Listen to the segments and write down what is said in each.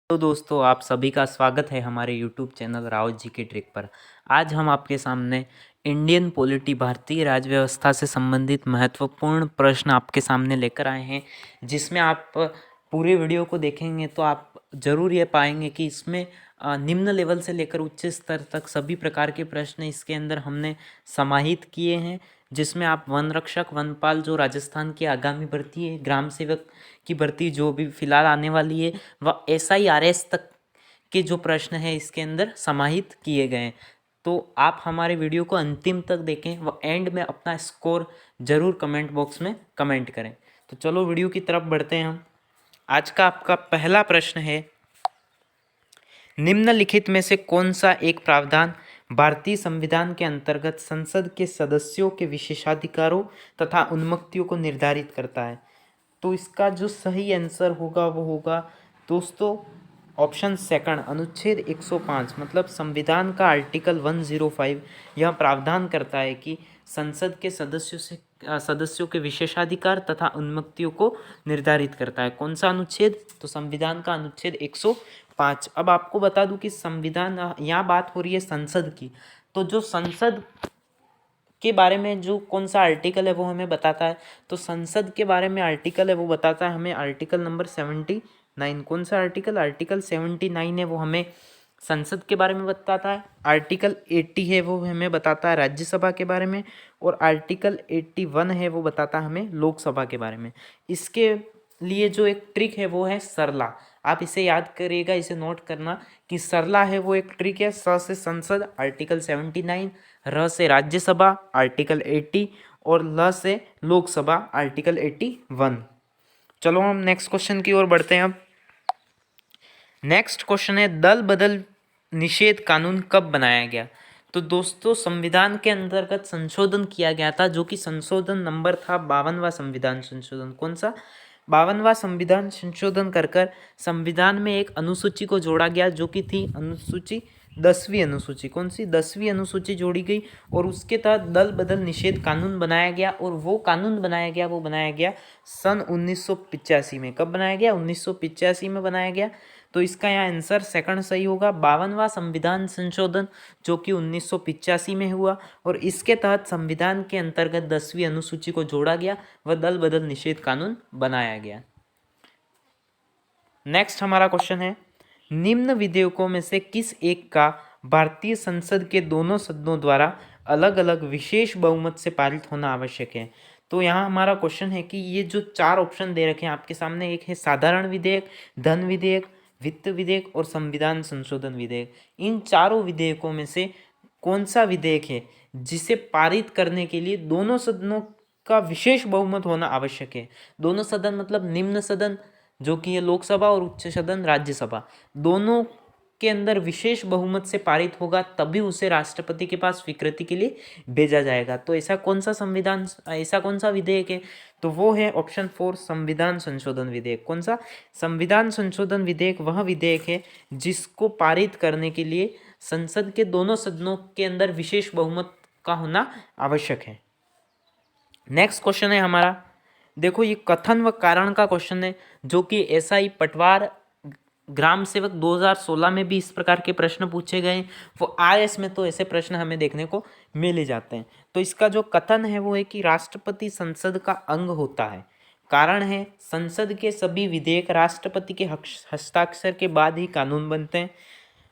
तो दोस्तों आप सभी का स्वागत है हमारे यूट्यूब चैनल राव जी के ट्रिक पर। आज हम आपके सामने इंडियन पॉलिटी भारतीय राज्य व्यवस्था से संबंधित महत्वपूर्ण प्रश्न आपके सामने लेकर आए हैं, जिसमें आप पूरे वीडियो को देखेंगे तो आप ज़रूर ये पाएंगे कि इसमें निम्न लेवल से लेकर उच्च स्तर तक सभी प्रकार के प्रश्न इसके अंदर हमने समाहित किए हैं, जिसमें आप वन रक्षक वनपाल जो राजस्थान की आगामी भर्ती है, ग्राम सेवक की भर्ती जो भी फिलहाल आने वाली है, व SIRS तक के जो प्रश्न है इसके अंदर समाहित किए गए हैं। तो आप हमारे वीडियो को अंतिम तक देखें व एंड में अपना स्कोर जरूर कमेंट बॉक्स में कमेंट करें। तो चलो वीडियो की तरफ बढ़ते हैं हम। आज का आपका पहला प्रश्न है, निम्नलिखित में से कौन सा एक प्रावधान भारतीय संविधान के अंतर्गत संसद के सदस्यों के विशेषाधिकारों तथा उन्मुक्तियों को निर्धारित करता है? तो इसका जो सही आंसर होगा वो होगा दोस्तों ऑप्शन सेकंड, अनुच्छेद 105। मतलब संविधान का आर्टिकल 105 यह प्रावधान करता है कि संसद के सदस्यों के विशेषाधिकार तथा उन्मुक्तियों को निर्धारित करता है। कौन सा अनुच्छेद? तो संविधान का अनुच्छेद 105। अब आपको बता दूं कि संविधान, यहाँ बात हो रही है संसद की, तो जो संसद के बारे में जो कौन सा आर्टिकल है वो हमें बताता है। तो संसद के बारे में आर्टिकल है वो बताता है हमें आर्टिकल नंबर 79। कौन सा आर्टिकल? आर्टिकल 79 है वो हमें संसद के बारे में बताता है। आर्टिकल 80 है वो हमें बताता है राज्यसभा के बारे में, और आर्टिकल 81 है वो बताता है हमें लोकसभा के बारे में। इसके लिए जो एक ट्रिक है वो है सरला। आप इसे याद करिएगा, इसे नोट करना कि सरला है वो एक ट्रिक है। स से संसद आर्टिकल 79, र से राज्यसभा आर्टिकल 80 और ल से लोकसभा आर्टिकल 81। चलो हम नेक्स्ट क्वेश्चन की ओर बढ़ते हैं। अब नेक्स्ट क्वेश्चन है, दल बदल निषेध कानून कब बनाया गया? तो दोस्तों संविधान के अंतर्गत संशोधन किया गया था, जो कि संशोधन नंबर था 52वां संविधान संशोधन। कौन सा? 52वां संविधान संशोधन कर संविधान में एक अनुसूची को जोड़ा गया, जो कि थी अनुसूची 10वीं अनुसूची। कौन सी? 10वीं अनुसूची जोड़ी गई और उसके तहत दल बदल निषेध कानून बनाया गया। और वो कानून बनाया गया सन 1985 में। कब बनाया गया? 1985 में बनाया गया। तो इसका यहाँ आंसर सेकंड सही होगा, 52वां संविधान संशोधन जो कि 1985 में हुआ, और इसके तहत संविधान के अंतर्गत 10वीं अनुसूची को जोड़ा गया व दल बदल निषेध कानून बनाया गया। नेक्स्ट हमारा क्वेश्चन है, निम्न विधेयकों में से किस एक का भारतीय संसद के दोनों सदनों द्वारा अलग अलग विशेष बहुमत से पारित होना आवश्यक है? तो यहाँ हमारा क्वेश्चन है कि ये जो चार ऑप्शन दे रखे हैं आपके सामने, एक है साधारण विधेयक, धन विधेयक, वित्त विधेयक और संविधान संशोधन विधेयक। इन चारों विधेयकों में से कौन सा विधेयक है जिसे पारित करने के लिए दोनों सदनों का विशेष बहुमत होना आवश्यक है? दोनों सदन मतलब निम्न सदन जो कि ये लोकसभा और उच्च सदन राज्यसभा, दोनों के अंदर विशेष बहुमत से पारित होगा, तभी उसे राष्ट्रपति के पास स्वीकृति के लिए भेजा जाएगा। तो ऐसा कौन सा विधेयक है? तो वो है ऑप्शन 4, संविधान संशोधन विधेयक। कौन सा? संविधान संशोधन विधेयक वह विधेयक है जिसको पारित करने के लिए संसद के दोनों सदनों के अंदर विशेष बहुमत का होना आवश्यक है। नेक्स्ट क्वेश्चन है हमारा, देखो ये कथन व कारण का क्वेश्चन है, जो कि SI पटवार ग्राम सेवक 2016 में भी इस प्रकार के प्रश्न पूछे गए। वो IAS में तो ऐसे प्रश्न हमें देखने को मिल ही जाते हैं। तो इसका जो कथन है वो है कि राष्ट्रपति संसद का अंग होता है। कारण है, संसद के सभी विधेयक राष्ट्रपति के हस्ताक्षर के बाद ही कानून बनते हैं।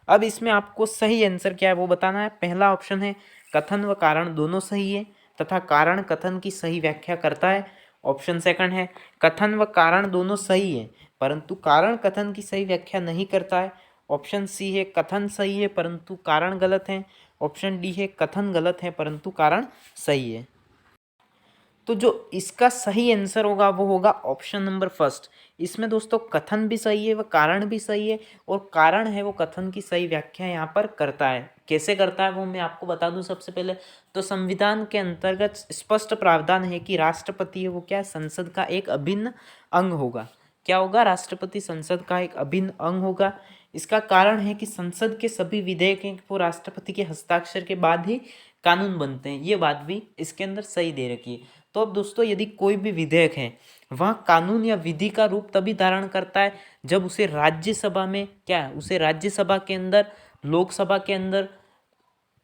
अब इसमें आपको सही आंसर क्या है वो बताना है। पहला ऑप्शन है कथन व कारण दोनों सही है तथा कारण कथन की सही व्याख्या करता है। ऑप्शन सेकंड है कथन व कारण दोनों सही है परंतु कारण कथन की सही व्याख्या नहीं करता है। ऑप्शन सी है कथन सही है परंतु कारण गलत है। ऑप्शन डी है कथन गलत है परंतु कारण सही है। तो जो इसका सही आंसर होगा वो होगा ऑप्शन नंबर फर्स्ट। इसमें दोस्तों कथन भी सही है व कारण भी सही है, और कारण है वो कथन की सही व्याख्या यहाँ पर करता है। कैसे करता है वो मैं आपको बता दूं। सबसे पहले तो संविधान के अंतर्गत स्पष्ट प्रावधान है कि राष्ट्रपति है वो क्या, संसद का एक अभिन्न अंग होगा। क्या होगा? राष्ट्रपति संसद का एक अभिन्न अंग होगा। इसका कारण है कि संसद के सभी विधेयक हैं वो राष्ट्रपति के हस्ताक्षर के बाद ही कानून बनते हैं। ये बात भी इसके अंदर सही दे रखी है। तो अब दोस्तों यदि कोई भी विधेयक है वह कानून या विधि का रूप तभी धारण करता है जब उसे राज्यसभा में क्या है, उसे राज्यसभा के अंदर, लोकसभा के अंदर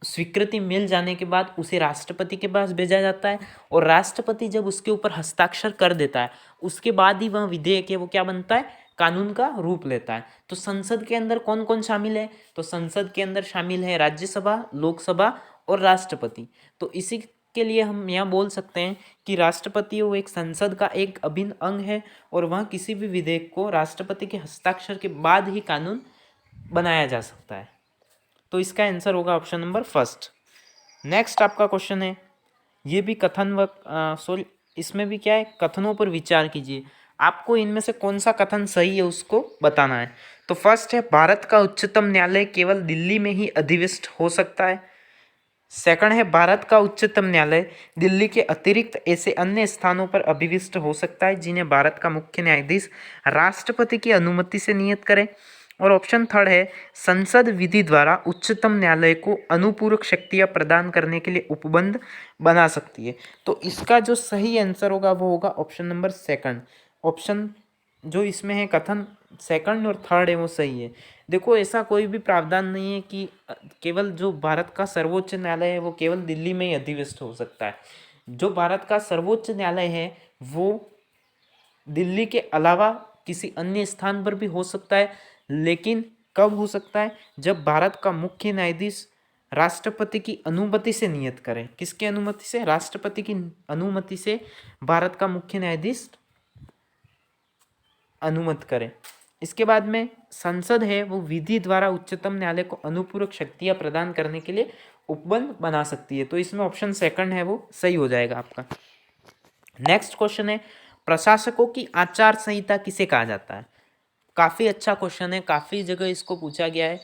स्वीकृति मिल जाने के बाद उसे राष्ट्रपति के पास भेजा जाता है, और राष्ट्रपति जब उसके ऊपर हस्ताक्षर कर देता है उसके बाद ही वह विधेयक है वो क्या बनता है, कानून का रूप लेता है। तो संसद के अंदर कौन कौन शामिल है, तो संसद के अंदर शामिल है राज्यसभा, लोकसभा और राष्ट्रपति। तो इसी के लिए हम यहाँ बोल सकते हैं कि राष्ट्रपति वो एक संसद का एक अभिन्न अंग है, और वह किसी भी विधेयक को राष्ट्रपति के हस्ताक्षर के बाद ही कानून बनाया जा सकता है। तो इसका आंसर होगा ऑप्शन नंबर फर्स्ट। नेक्स्ट आपका क्वेश्चन है, ये भी कथन व सॉरी इसमें भी क्या है, कथनों पर विचार कीजिए। आपको इनमें से कौन सा कथन सही है उसको बताना है। तो फर्स्ट है, भारत का उच्चतम न्यायालय केवल दिल्ली में ही अधिवसित हो सकता है। सेकंड है, भारत का उच्चतम न्यायालय दिल्ली के अतिरिक्त ऐसे अन्य स्थानों पर अभिविष्ट हो सकता है जिन्हें भारत का मुख्य न्यायाधीश राष्ट्रपति की अनुमति से नियत करे। और ऑप्शन थर्ड है, संसद विधि द्वारा उच्चतम न्यायालय को अनुपूरक शक्तियां प्रदान करने के लिए उपबंध बना सकती है। तो इसका जो सही आंसर होगा वो होगा ऑप्शन नंबर सेकंड। ऑप्शन जो इसमें है कथन सेकंड और थर्ड है वो सही है। देखो ऐसा कोई भी प्रावधान नहीं है कि केवल जो भारत का सर्वोच्च न्यायालय है वो केवल दिल्ली में ही अधिवसित हो सकता है। जो भारत का सर्वोच्च न्यायालय है वो दिल्ली के अलावा किसी अन्य स्थान पर भी हो सकता है, लेकिन कब हो सकता है, जब भारत का मुख्य न्यायाधीश राष्ट्रपति की अनुमति से नियत करे। किसकी अनुमति से, राष्ट्रपति की अनुमति से भारत का मुख्य न्यायाधीश अनुमत करे। इसके बाद में संसद है वो विधि द्वारा उच्चतम न्यायालय को अनुपूरक शक्तियां प्रदान करने के लिए उपबंध बना सकती है। तो इसमें ऑप्शन सेकंड है वो सही हो जाएगा आपका। नेक्स्ट क्वेश्चन है, प्रशासकों की आचार संहिता किसे कहा जाता है। काफ़ी अच्छा क्वेश्चन है, काफ़ी जगह इसको पूछा गया है।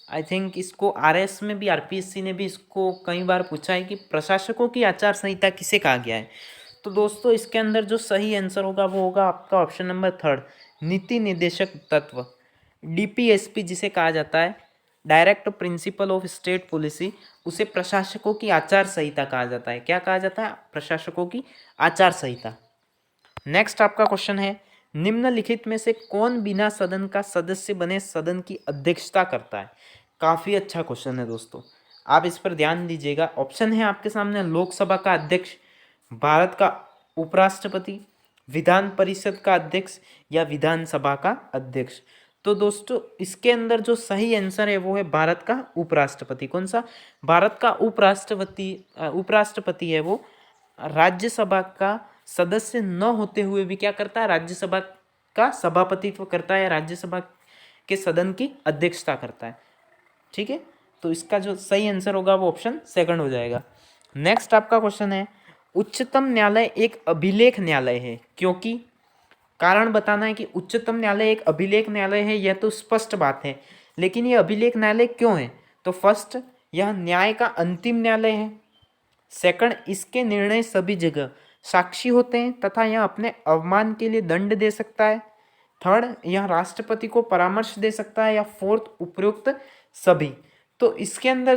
आई थिंक इसको आरएस में भी, आरपीएससी ने भी इसको कई बार पूछा है कि प्रशासकों की आचार संहिता किसे कहा गया है। तो दोस्तों इसके अंदर जो सही आंसर होगा वो होगा आपका ऑप्शन नंबर थर्ड, नीति निर्देशक तत्व, डीपीएसपी जिसे कहा जाता है, direct principle of state policy, उसे प्रशासकों की आचार संहिता कहा जाता है। क्या कहा जाता है, प्रशासकों की आचार संहिता। नेक्स्ट आपका क्वेश्चन है, निम्नलिखित में से कौन बिना सदन का सदस्य बने सदन की अध्यक्षता करता है। काफ़ी अच्छा क्वेश्चन है दोस्तों, आप इस पर ध्यान दीजिएगा। ऑप्शन है आपके सामने, लोकसभा का अध्यक्ष, भारत का उपराष्ट्रपति, विधान परिषद का अध्यक्ष या विधानसभा का अध्यक्ष। तो दोस्तों इसके अंदर जो सही आंसर है वो है भारत का उपराष्ट्रपति। कौन सा, भारत का उपराष्ट्रपति है वो राज्यसभा का सदस्य न होते हुए भी क्या करता है, राज्यसभा का सभापतित्व करता है, राज्यसभा के सदन की अध्यक्षता करता है। ठीक है, तो इसका जो सही आंसर होगा वो ऑप्शन सेकंड हो जाएगा। नेक्स्ट आपका क्वेश्चन है, उच्चतम न्यायालय एक अभिलेख न्यायालय है क्योंकि, कारण बताना है कि उच्चतम न्यायालय एक अभिलेख न्यायालय है, यह तो स्पष्ट बात है, लेकिन यह अभिलेख न्यायालय क्यों है। तो फर्स्ट, यह न्याय का अंतिम न्यायालय है। सेकंड, इसके निर्णय सभी जगह साक्षी होते हैं तथा यह अपने अवमान के लिए दंड दे सकता है। थर्ड, यह राष्ट्रपति को परामर्श दे सकता है। या फोर्थ, उपयुक्त सभी। तो इसके अंदर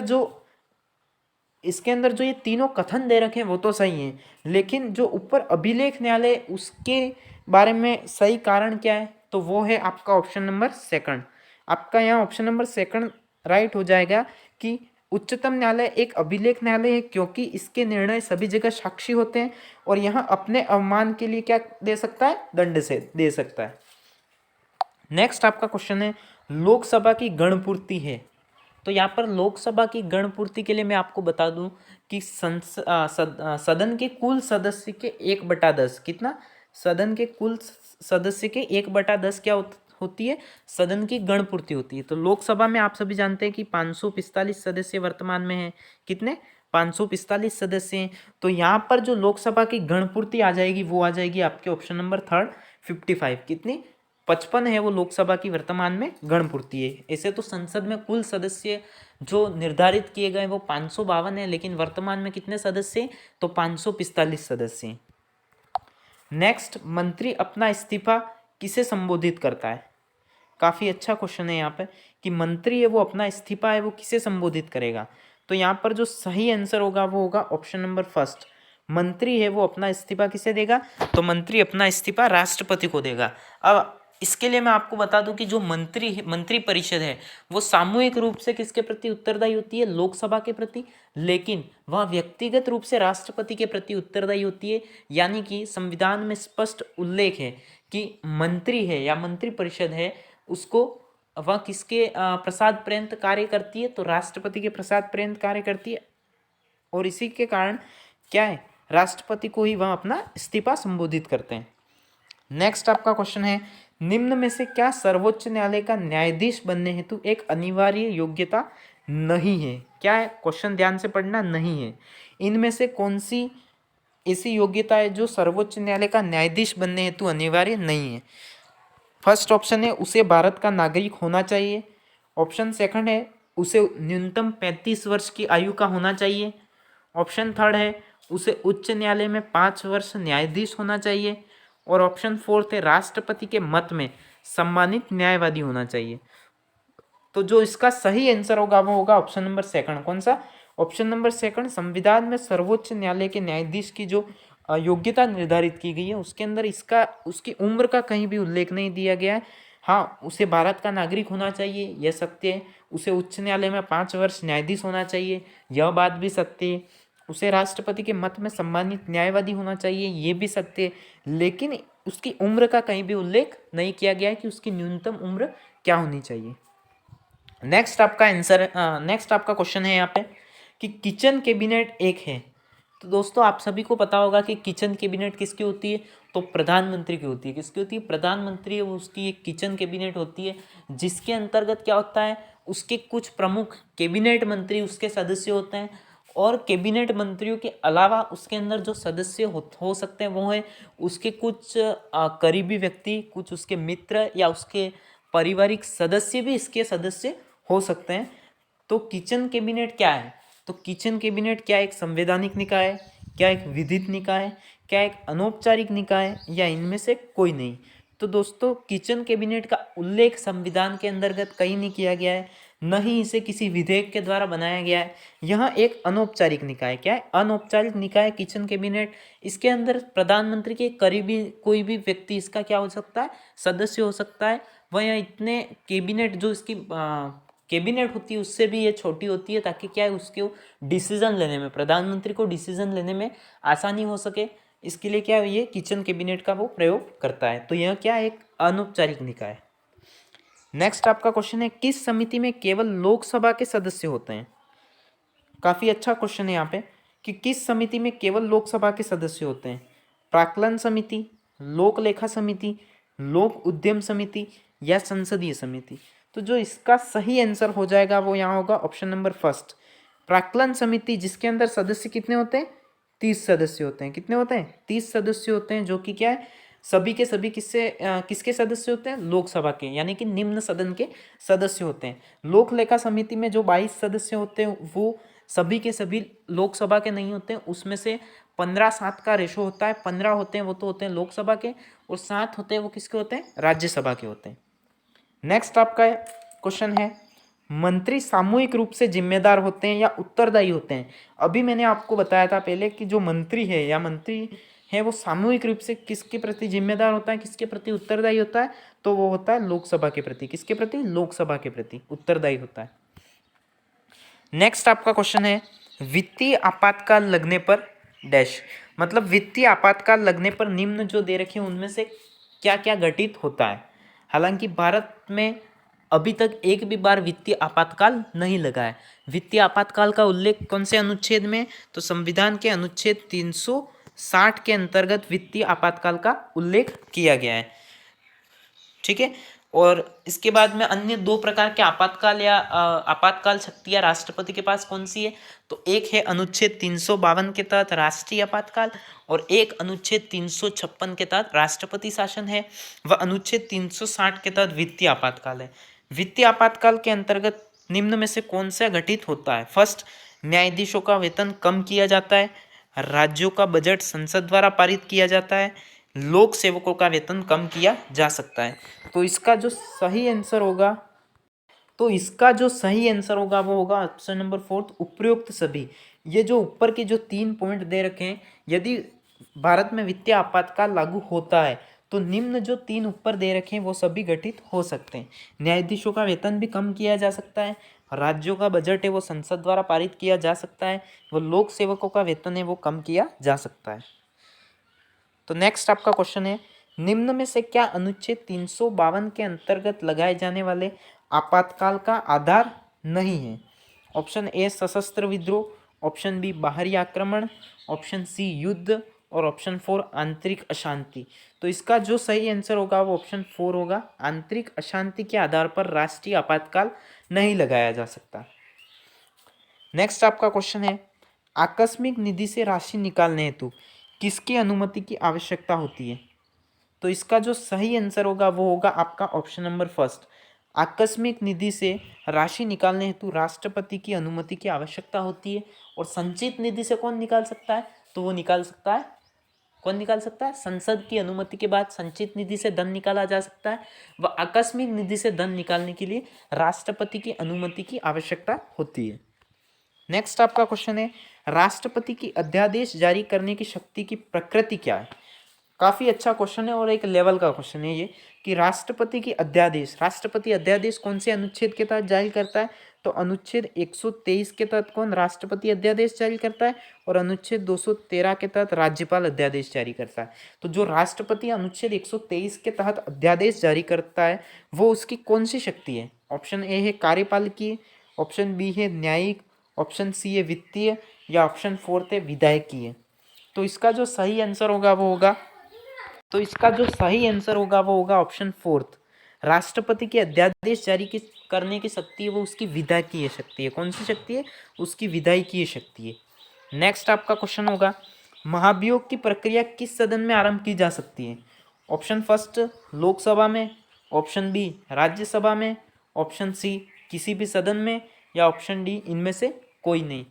जो ये तीनों कथन दे रखे हैं वो तो सही हैं, लेकिन जो ऊपर अभिलेख न्यायालय उसके बारे में सही कारण क्या है, तो वो है आपका ऑप्शन नंबर सेकंड। आपका यहाँ ऑप्शन नंबर सेकंड राइट हो जाएगा कि उच्चतम न्यायालय एक अभिलेख न्यायालय है क्योंकि इसके निर्णय सभी जगह साक्षी होते हैं और यहाँ अपने अवमान के लिए क्या दे सकता है, दंड से दे सकता है। नेक्स्ट आपका क्वेश्चन है, लोकसभा की गणपूर्ति है। तो यहाँ पर लोकसभा की गणपूर्ति के लिए मैं आपको बता दूं कि सदन के कुल सदस्य के 1/10 कितना, सदन के कुल सदस्य के 1/10 क्या होती है, सदन की गणपूर्ति होती है। तो लोकसभा में आप सभी जानते हैं कि 545 सदस्य वर्तमान में हैं। कितने, 545 सदस्य हैं। तो यहाँ पर जो लोकसभा की गणपूर्ति आ जाएगी वो आ जाएगी आपके ऑप्शन नंबर थर्ड 55। कितनी, 55 है वो लोकसभा की वर्तमान में गणपूर्ति है। ऐसे तो संसद में कुल सदस्य जो निर्धारित किए गए वो 552 है, लेकिन वर्तमान में कितने सदस्य हैं, तो 545 सदस्य हैं। नेक्स्ट, मंत्री अपना इस्तीफा किसे संबोधित करता है। काफ़ी अच्छा क्वेश्चन है यहाँ पे कि मंत्री है वो अपना इस्तीफा है वो किसे संबोधित करेगा। तो यहाँ पर जो सही आंसर होगा वो होगा ऑप्शन नंबर फर्स्ट, मंत्री है वो अपना इस्तीफा किसे देगा, तो मंत्री अपना इस्तीफा राष्ट्रपति को देगा। अब इसके लिए मैं आपको बता दूं कि जो मंत्री परिषद है वो सामूहिक रूप से किसके प्रति उत्तरदायी होती है, लोकसभा के प्रति, लेकिन वह व्यक्तिगत रूप से राष्ट्रपति के प्रति उत्तरदायी होती है। यानी कि संविधान में स्पष्ट उल्लेख है कि मंत्री है या मंत्री परिषद है उसको वह किसके प्रसाद पर्यंत कार्य करती है, तो राष्ट्रपति के प्रसाद पर्यंत कार्य करती है। और इसी के कारण क्या है, राष्ट्रपति को ही वह अपना इस्तीफा संबोधित करते हैं। नेक्स्ट आपका क्वेश्चन है, निम्न में से क्या सर्वोच्च न्यायालय का न्यायाधीश बनने हेतु एक अनिवार्य योग्यता नहीं है। क्या है क्वेश्चन, ध्यान से पढ़ना, नहीं है। इनमें से कौन सी ऐसी योग्यता है जो सर्वोच्च न्यायालय का न्यायाधीश बनने हेतु अनिवार्य नहीं है। फर्स्ट ऑप्शन है उसे भारत का नागरिक होना चाहिए। ऑप्शन सेकंड है उसे न्यूनतम 35 वर्ष की आयु का होना चाहिए। ऑप्शन थर्ड है उसे उच्च न्यायालय में 5 वर्ष न्यायाधीश होना चाहिए। और ऑप्शन फोर्थ है राष्ट्रपति के मत में सम्मानित न्यायवादी होना चाहिए। तो जो इसका सही आंसर होगा वो होगा ऑप्शन नंबर सेकंड। कौन सा, ऑप्शन नंबर सेकंड। संविधान में सर्वोच्च न्यायालय के न्यायाधीश की जो योग्यता निर्धारित की गई है उसके अंदर उसकी उम्र का कहीं भी उल्लेख नहीं दिया गया है। हाँ, उसे भारत का नागरिक होना चाहिए, यह सत्य है। उसे उच्च न्यायालय में 5 वर्ष न्यायाधीश होना चाहिए, यह बात भी सत्य है। उसे राष्ट्रपति के मत में सम्मानित न्यायवादी होना चाहिए, ये भी सत्य है। लेकिन उसकी उम्र का कहीं भी उल्लेख नहीं किया गया है कि उसकी न्यूनतम उम्र क्या होनी चाहिए। नेक्स्ट आपका क्वेश्चन है यहाँ पे कि किचन कैबिनेट एक है। तो दोस्तों आप सभी को पता होगा कि किचन कैबिनेट किसकी होती है, तो प्रधानमंत्री की होती है। किसकी होती है, प्रधानमंत्री है वो, उसकी एक किचन कैबिनेट होती है जिसके अंतर्गत क्या होता है, उसके कुछ प्रमुख कैबिनेट मंत्री उसके सदस्य होते हैं। और कैबिनेट मंत्रियों के अलावा उसके अंदर जो सदस्य हो सकते हैं वो है उसके कुछ करीबी व्यक्ति, कुछ उसके मित्र या उसके पारिवारिक सदस्य भी इसके सदस्य हो सकते हैं। तो किचन कैबिनेट क्या है, तो किचन कैबिनेट क्या एक संवैधानिक निकाय है, क्या एक विधिक निकाय है, क्या एक अनौपचारिक निकाय है, या इनमें से कोई नहीं। तो दोस्तों किचन कैबिनेट का उल्लेख संविधान के अंतर्गत कहीं नहीं किया गया है, न ही इसे किसी विधेयक के द्वारा बनाया गया है। यह एक अनौपचारिक निकाय, क्या है, अनौपचारिक निकाय किचन कैबिनेट। इसके अंदर प्रधानमंत्री के करीबी कोई भी व्यक्ति इसका क्या हो सकता है, सदस्य हो सकता है। वह यहाँ इतने कैबिनेट जो इसकी कैबिनेट होती है उससे भी ये छोटी होती है, ताकि क्या है उसके डिसीजन लेने में, प्रधानमंत्री को डिसीजन लेने में आसानी हो सके। इसके लिए क्या है, ये किचन कैबिनेट का वो प्रयोग करता है। तो यह क्या है, एक अनौपचारिक निकाय है। नेक्स्ट आपका क्वेश्चन है, किस समिति में केवल लोकसभा के सदस्य होते हैं। काफी अच्छा क्वेश्चन है यहाँ पे कि किस समिति में केवल लोकसभा के सदस्य होते हैं। प्राक्कलन समिति, लोक लेखा समिति, लोक उद्यम समिति या संसदीय समिति। तो जो इसका सही आंसर हो जाएगा वो यहाँ होगा ऑप्शन नंबर फर्स्ट, प्राक्कलन समिति, जिसके अंदर सदस्य कितने होते हैं, 30 सदस्य होते हैं। कितने होते हैं, 30 सदस्य होते हैं, जो कि क्या है, सभी के सभी किसके सदस्य होते हैं, लोकसभा के, यानी कि निम्न सदन के सदस्य होते हैं। लोक लेखा समिति में जो 22 सदस्य होते हैं वो सभी के सभी लोकसभा के नहीं होते हैं, उसमें से 15-7 का रेशो होता है। 15 होते हैं वो तो होते हैं लोकसभा के, और 7 होते हैं वो किसके होते हैं, राज्यसभा के होते हैं। नेक्स्ट आपका क्वेश्चन है, मंत्री सामूहिक रूप से जिम्मेदार होते हैं या उत्तरदायी होते हैं। अभी मैंने आपको बताया था पहले कि जो मंत्री है या मंत्री है वो सामूहिक रूप से किसके प्रति जिम्मेदार होता है, किसके प्रति उत्तरदायी होता है, तो वो होता है लोकसभा के प्रति। किसके प्रति, लोकसभा के प्रति उत्तरदायी होता है। नेक्स्ट आपका क्वेश्चन है, वित्तीय आपातकाल लगने पर डैश, मतलब वित्तीय आपातकाल लगने पर निम्न जो दे रखे हैं उनमें से क्या क्या घटित होता है। हालांकि भारत में अभी तक एक भी बार वित्तीय आपातकाल नहीं लगा है। वित्तीय आपातकाल का उल्लेख कौन से अनुच्छेद में, तो संविधान के अनुच्छेद 360 के अंतर्गत वित्तीय आपातकाल का उल्लेख किया गया है। ठीक है, और इसके बाद में अन्य 2 प्रकार के आपातकाल या आपातकाल शक्तियां राष्ट्रपति के पास कौन सी है, तो एक है अनुच्छेद 352 के तहत राष्ट्रीय आपातकाल, और एक अनुच्छेद 356 के तहत राष्ट्रपति शासन है, वह अनुच्छेद 360 के तहत वित्तीय आपातकाल है। वित्तीय आपातकाल के अंतर्गत निम्न में से कौन सा घटित होता है। फर्स्ट, न्यायाधीशों का वेतन कम किया जाता है, राज्यों का बजट संसद द्वारा पारित किया जाता है, लोक सेवकों का वेतन कम किया जा सकता है। तो इसका जो सही आंसर होगा वो होगा ऑप्शन नंबर 4, उपरोक्त सभी। ये जो ऊपर के जो 3 पॉइंट दे रखे हैं, यदि भारत में वित्तीय आपातकाल लागू होता है तो निम्न जो 3 ऊपर दे रखे हैं वो सभी गठित हो सकते हैं। न्यायाधीशों का वेतन भी कम किया जा सकता है, राज्यों का बजट है वो संसद द्वारा पारित किया जा सकता है, वो लोक सेवकों का वेतन है वो कम किया जा सकता है। तो नेक्स्ट आपका क्वेश्चन है, निम्न में से क्या अनुच्छेद 352 के अंतर्गत लगाए जाने वाले आपातकाल का आधार नहीं है? ऑप्शन ए सशस्त्र विद्रोह, ऑप्शन बी बाहरी आक्रमण, ऑप्शन सी युद्ध और ऑप्शन 4 आंतरिक अशांति। तो इसका जो सही आंसर होगा वो ऑप्शन 4 होगा। आंतरिक अशांति के आधार पर राष्ट्रीय आपातकाल नहीं लगाया जा सकता। नेक्स्ट आपका क्वेश्चन है, आकस्मिक निधि से राशि निकालने हेतु किसकी अनुमति की आवश्यकता होती है? तो इसका जो सही आंसर होगा वो होगा आपका ऑप्शन नंबर फर्स्ट। आकस्मिक निधि से राशि निकालने हेतु राष्ट्रपति की अनुमति की आवश्यकता होती है। और संचित निधि से कौन निकाल सकता है? तो वो निकाल सकता है, कौन निकाल सकता है? संसद की अनुमति के बाद संचित निधि से धन निकाला जा सकता है। व आकस्मिक निधि से धन निकालने के लिए राष्ट्रपति की अनुमति की आवश्यकता होती है। नेक्स्ट आपका क्वेश्चन है, राष्ट्रपति की अध्यादेश जारी करने की शक्ति की प्रकृति क्या है? काफी अच्छा क्वेश्चन है और एक लेवल का क्वेश्चन है ये, कि राष्ट्रपति की अध्यादेश, राष्ट्रपति अध्यादेश कौन से अनुच्छेद के तहत जारी करता है? तो अनुच्छेद 123 के तहत कौन राष्ट्रपति अध्यादेश जारी करता है? और अनुच्छेद 213 के तहत राज्यपाल अध्यादेश जारी करता है। तो जो राष्ट्रपति अनुच्छेद 123 के तहत अध्यादेश जारी करता है वो उसकी कौन सी शक्ति है? ऑप्शन ए है कार्यपालिकीय, ऑप्शन बी है न्यायिक, ऑप्शन सी है वित्तीय या ऑप्शन 4 है विधायकीय। तो इसका जो सही आंसर होगा वो होगा ऑप्शन 4। राष्ट्रपति के अध्यादेश जारी करने की शक्ति है वो उसकी विधायकीय शक्ति है। कौन सी शक्ति है? उसकी विधायकीय शक्ति है। नेक्स्ट आपका क्वेश्चन होगा, महाभियोग की प्रक्रिया किस सदन में आरंभ की जा सकती है? ऑप्शन फर्स्ट लोकसभा में, ऑप्शन बी राज्यसभा में, ऑप्शन सी किसी भी सदन में या ऑप्शन डी इनमें से कोई नहीं।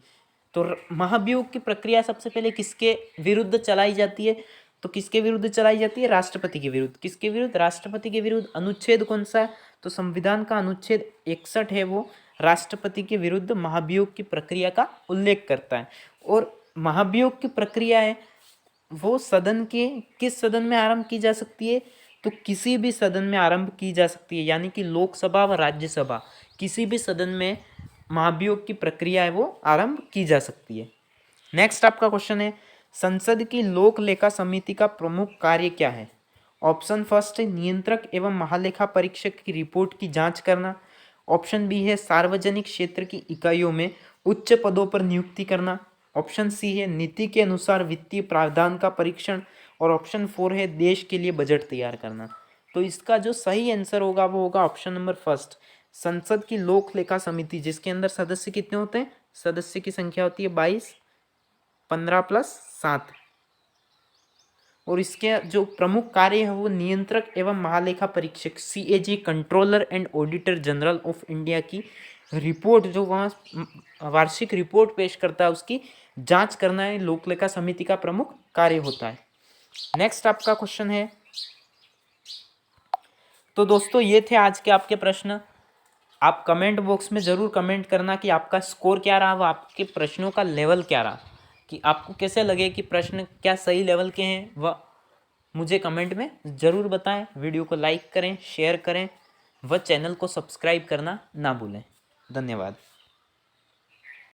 तो महाभियोग की प्रक्रिया सबसे पहले किसके विरुद्ध चलाई जाती है? तो किसके विरुद्ध चलाई जाती है? राष्ट्रपति के विरुद्ध। किसके विरुद्ध? राष्ट्रपति के विरुद्ध। अनुच्छेद कौन सा है? तो संविधान का अनुच्छेद 61 है वो राष्ट्रपति के विरुद्ध महाभियोग की प्रक्रिया का उल्लेख करता है। और महाभियोग की प्रक्रिया है वो सदन के किस सदन में आरंभ की जा सकती है? तो किसी भी सदन में आरंभ की जा सकती है, यानी कि लोकसभा व राज्यसभा किसी भी सदन में महाभियोग की प्रक्रिया है वो आरंभ की जा सकती है। नेक्स्ट आपका क्वेश्चन है, संसद की लोक लेखा समिति का प्रमुख कार्य क्या है? ऑप्शन फर्स्ट है नियंत्रक एवं महालेखा परीक्षक की रिपोर्ट की जांच करना, ऑप्शन बी है सार्वजनिक क्षेत्र की इकाइयों में उच्च पदों पर नियुक्ति करना, ऑप्शन सी है नीति के अनुसार वित्तीय प्रावधान का परीक्षण और ऑप्शन 4 है देश के लिए बजट तैयार करना। तो इसका जो सही आंसर होगा वो होगा ऑप्शन नंबर फर्स्ट, संसद की लोक लेखा समिति, जिसके अंदर सदस्य कितने होते हैं? सदस्य की संख्या होती है 22, 15 + 7। और इसके जो प्रमुख कार्य है वो नियंत्रक एवं महालेखा परीक्षक CAG controller and auditor general of India की रिपोर्ट जो वहाँ वार्षिक रिपोर्ट पेश करता है उसकी जांच करना है लोक लेखा समिति का प्रमुख कार्य होता है। नेक्स्ट आपका क्वेश्चन है, तो दोस्तों ये थे आज के आपके प्रश्न। आप कमेंट बॉक्स में ज़रूर कमेंट करना कि आपका स्कोर क्या रहा, वो आपके प्रश्नों का लेवल क्या रहा, कि आपको कैसे लगे कि प्रश्न क्या सही लेवल के हैं, वह मुझे कमेंट में ज़रूर बताएं। वीडियो को लाइक करें, शेयर करें व चैनल को सब्सक्राइब करना ना भूलें। धन्यवाद।